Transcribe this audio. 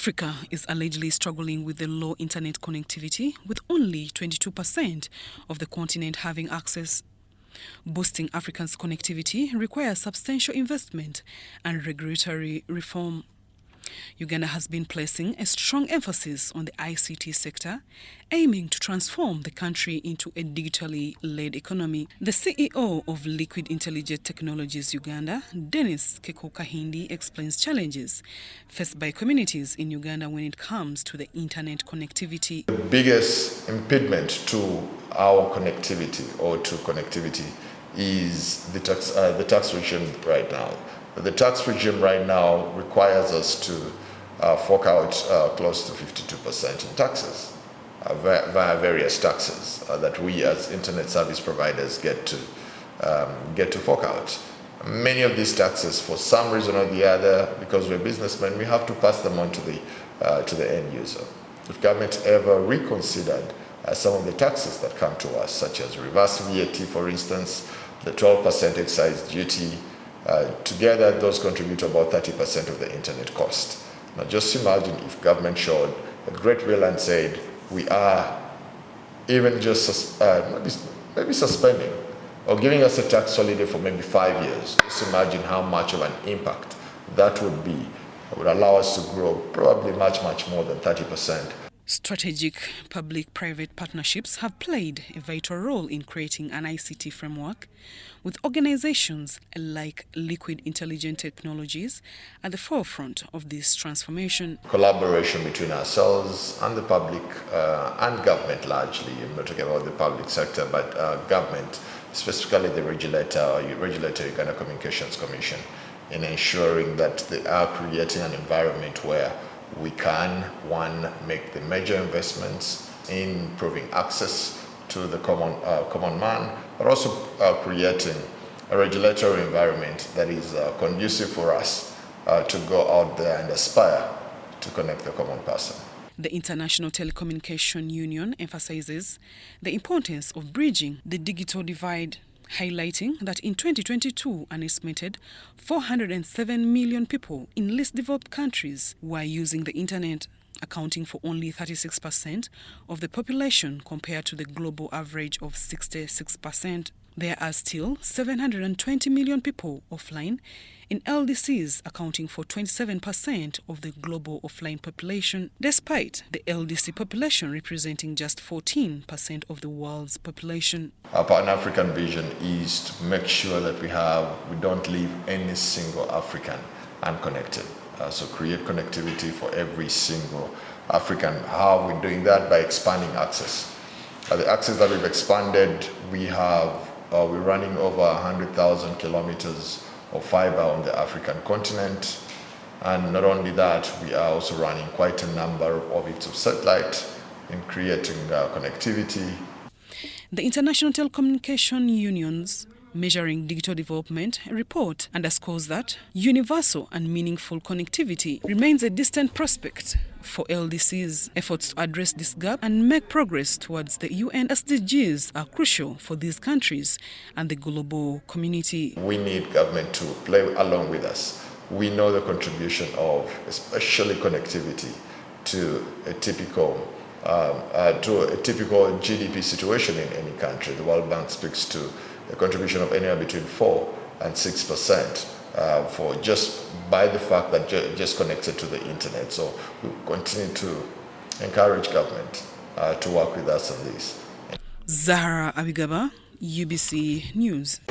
Africa is allegedly struggling with the low internet connectivity, with only 22% of the continent having access. Boosting Africa's connectivity requires substantial investment and regulatory reform. Uganda has been placing a strong emphasis on the ICT sector, aiming to transform the country into a digitally led economy. The CEO of Liquid Intelligent Technologies Uganda, Keko Kahindi, explains challenges faced by communities in Uganda when it comes to the internet connectivity. The biggest impediment to our connectivity or to connectivity is the tax regime right now. The tax regime right now requires us to fork out close to 52% in taxes via various taxes that we as internet service providers get to fork out. Many of these taxes, for some reason or the other, because we're businessmen, we have to pass them on to the end user. If government ever reconsidered some of the taxes that come to us, such as reverse VAT, for instance, the 12% excise duty, together those contribute about 30% of the internet cost. Now just imagine if government showed a great will and said, we are even just maybe suspending or giving us a tax holiday for maybe 5 years. Just imagine how much of an impact that would be. It would allow us to grow probably much more than 30%. Strategic public-private partnerships have played a vital role in creating an ICT framework, with organizations like Liquid Intelligent Technologies at the forefront of this transformation. Collaboration between ourselves and the public and government largely. I'm not talking about the public sector, but government, specifically the regulator Uganda Communications Commission, in ensuring that they are creating an environment where we can, one, make the major investments in improving access to the common man, but also creating a regulatory environment that is conducive for us to go out there and aspire to connect the common person. The International Telecommunication Union emphasizes the importance of bridging the digital divide, highlighting that in 2022, an estimated 407 million people in least developed countries were using the internet, accounting for only 36% of the population compared to the global average of 66%. There are still 720 million people offline in LDCs, accounting for 27% of the global offline population, despite the LDC population representing just 14% of the world's population. Our Pan-African vision is to make sure that we don't leave any single African unconnected. So create connectivity for every single African. How are we doing that? By expanding access. The access that we've expanded, we're running over 100,000 kilometers of fiber on the African continent. And not only that, we are also running quite a number of orbits of satellite in creating connectivity. The International Telecommunication Union's Measuring Digital Development report underscores that universal and meaningful connectivity remains a distant prospect for LDCs. Efforts to address this gap and make progress towards the UN SDGs are crucial for these countries and the global community. We need government to play along with us. We know the contribution of especially connectivity to a typical GDP situation in any country. The World Bank speaks to a contribution of anywhere between 4 and 6% for just by the fact that just connected to the internet. So we continue to encourage government to work with us on this. Zahra Abigaba, UBC News.